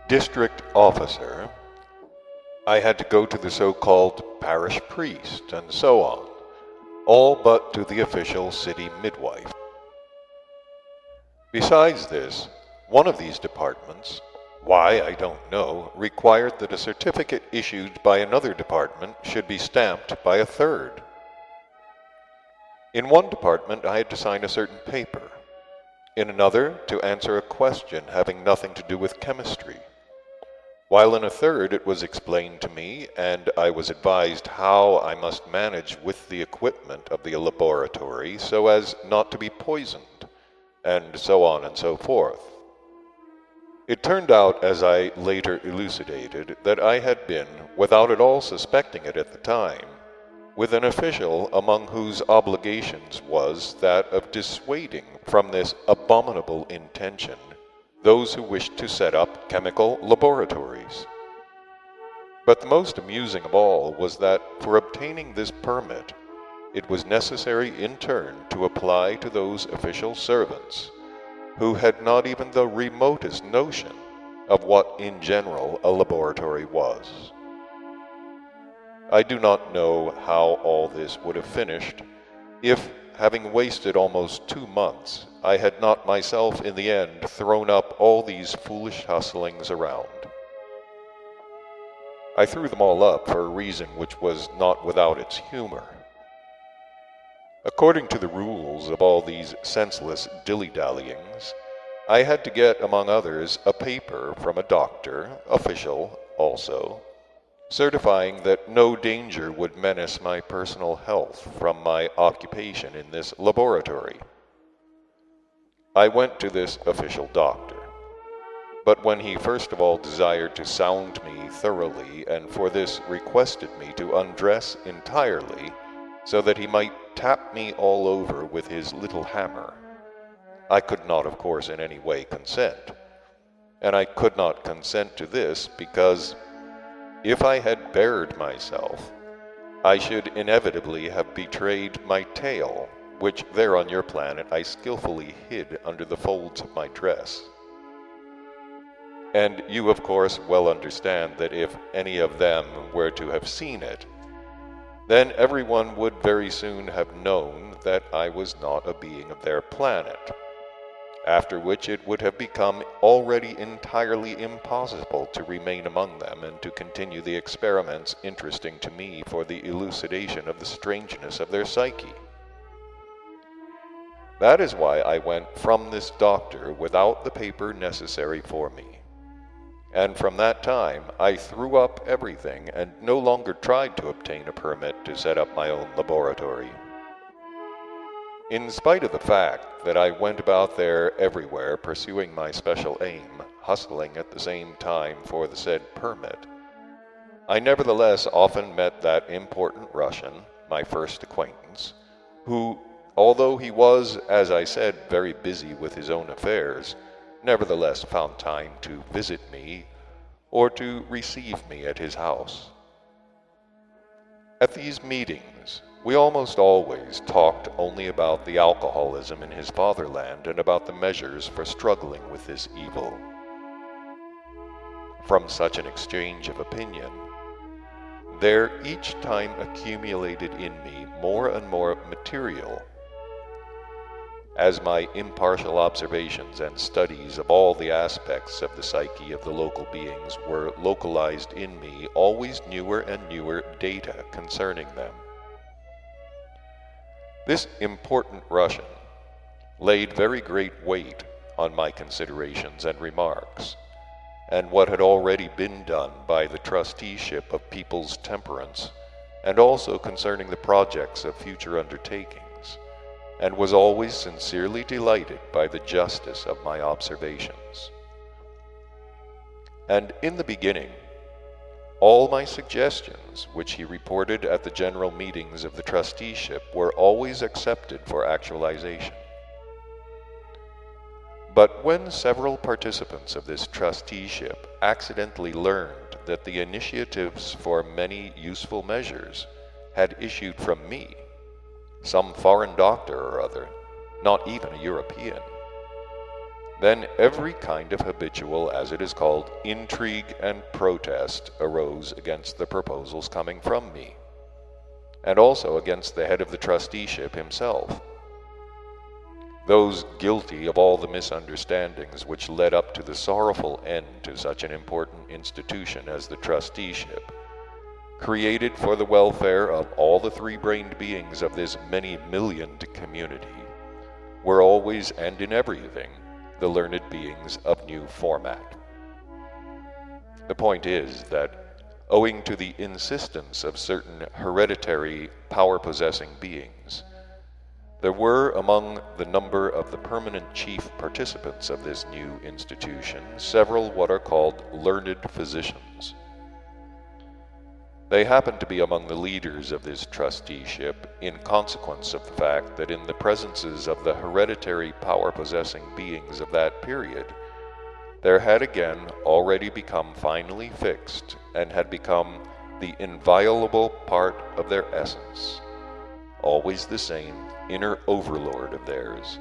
district officer, I had to go to the so-called parish priest, and so on, all but to the official city midwife. Besides this, one of these departments, why I don't know, required that a certificate issued by another department should be stamped by a third. In one department I had to sign a certain paper, in another to answer a question having nothing to do with chemistry, while in a third it was explained to me and I was advised how I must manage with the equipment of the laboratory so as not to be poisoned, and so on and so forth. It turned out, as I later elucidated, that I had been, without at all suspecting it at the time, with an official among whose obligations was that of dissuading from this abominable intention those who wished to set up chemical laboratories. But the most amusing of all was that for obtaining this permit, it was necessary in turn to apply to those official servants who had not even the remotest notion of what in general a laboratory was. I do not know how all this would have finished if, having wasted almost 2 months, I had not myself in the end thrown up all these foolish hustlings around. I threw them all up for a reason which was not without its humor. According to the rules of all these senseless dilly-dallyings, I had to get, among others, a paper from a doctor, official also, certifying that no danger would menace my personal health from my occupation in this laboratory. I went to this official doctor, but when he first of all desired to sound me thoroughly, and for this requested me to undress entirely, so that he might tap me all over with his little hammer, I could not, of course, in any way consent. And I could not consent to this because, if I had bared myself, I should inevitably have betrayed my tail, which there on your planet I skillfully hid under the folds of my dress. And you, of course, well understand that if any of them were to have seen it, then everyone would very soon have known that I was not a being of their planet, after which it would have become already entirely impossible to remain among them and to continue the experiments interesting to me for the elucidation of the strangeness of their psyche. That is why I went from this doctor without the paper necessary for me. And from that time I threw up everything and no longer tried to obtain a permit to set up my own laboratory. In spite of the fact that I went about there everywhere pursuing my special aim, hustling at the same time for the said permit, I nevertheless often met that important Russian, my first acquaintance, who, although he was, as I said, very busy with his own affairs, nevertheless found time to visit me or to receive me at his house. At these meetings, we almost always talked only about the alcoholism in his fatherland and about the measures for struggling with this evil. From such an exchange of opinion, there each time accumulated in me more and more material, as my impartial observations and studies of all the aspects of the psyche of the local beings were localized in me always newer and newer data concerning them. This important Russian laid very great weight on my considerations and remarks, and what had already been done by the trusteeship of People's Temperance, and also concerning the projects of future undertakings, and was always sincerely delighted by the justice of my observations. And in the beginning, all my suggestions, which he reported at the general meetings of the trusteeship, were always accepted for actualization. But when several participants of this trusteeship accidentally learned that the initiatives for many useful measures had issued from me, some foreign doctor or other, not even a European, Then every kind of habitual, as it is called, intrigue and protest arose against the proposals coming from me, and also against the head of the trusteeship himself. Those guilty of all the misunderstandings which led up to the sorrowful end to such an important institution as the trusteeship, created for the welfare of all the three-brained beings of this many-millioned community, were always and in everything the learned beings of new format. The point is that, owing to the insistence of certain hereditary power-possessing beings, there were among the number of the permanent chief participants of this new institution several what are called learned physicians. They happened to be among the leaders of this trusteeship in consequence of the fact that in the presences of the hereditary power-possessing beings of that period, there had again already become finally fixed and had become the inviolable part of their essence, always the same inner overlord of theirs,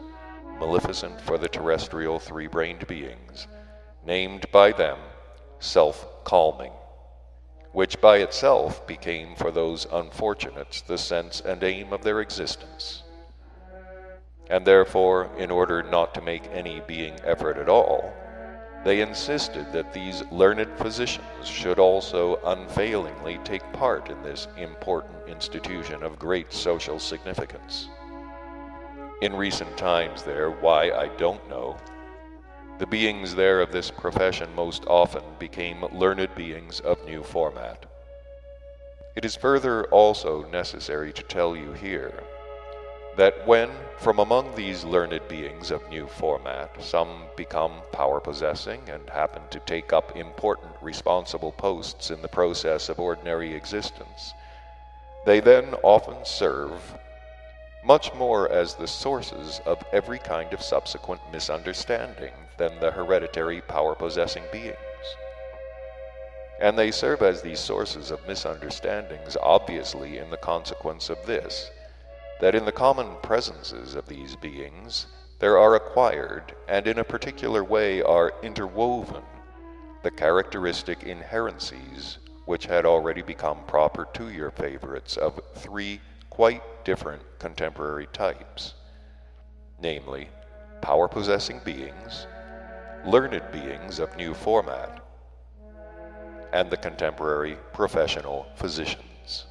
maleficent for the terrestrial three-brained beings, named by them self-calming, which by itself became for those unfortunates the sense and aim of their existence. And therefore, in order not to make any being effort at all, they insisted that these learned physicians should also unfailingly take part in this important institution of great social significance. In recent times there, why I don't know, the beings there of this profession most often became learned beings of new format. It is further also necessary to tell you here that when, from among these learned beings of new format, some become power-possessing and happen to take up important responsible posts in the process of ordinary existence, they then often serve much more as the sources of every kind of subsequent misunderstanding than the hereditary power-possessing beings. And they serve as these sources of misunderstandings obviously in the consequence of this, that in the common presences of these beings there are acquired, and in a particular way are interwoven, the characteristic inherencies which had already become proper to your favorites of three quite different contemporary types, namely, power-possessing beings, learned beings of new format, and the contemporary professional physicians.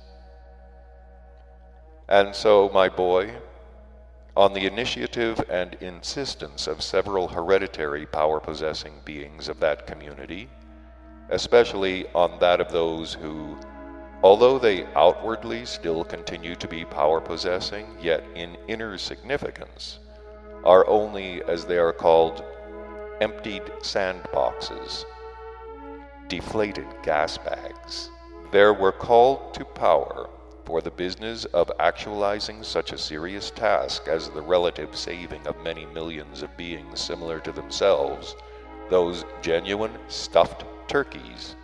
And so, my boy, on the initiative and insistence of several hereditary power-possessing beings of that community, especially on that of those who, although they outwardly still continue to be power-possessing, yet in inner significance, are only, as they are called, emptied sandboxes, deflated gas bags, there were called to power for the business of actualizing such a serious task as the relative saving of many millions of beings similar to themselves, those genuine stuffed turkeys,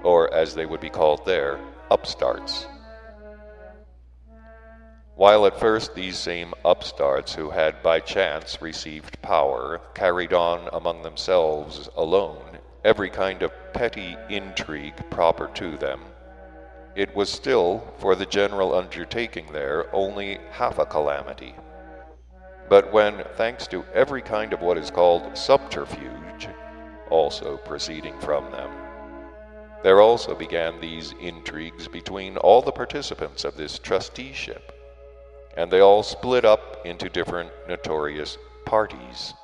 or as they would be called there, upstarts. While at first these same upstarts who had by chance received power carried on among themselves alone every kind of petty intrigue proper to them, it was still, for the general undertaking there, only half a calamity. But when, thanks to every kind of what is called subterfuge, also proceeding from them, there also began these intrigues between all the participants of this trusteeship, and they all split up into different notorious parties.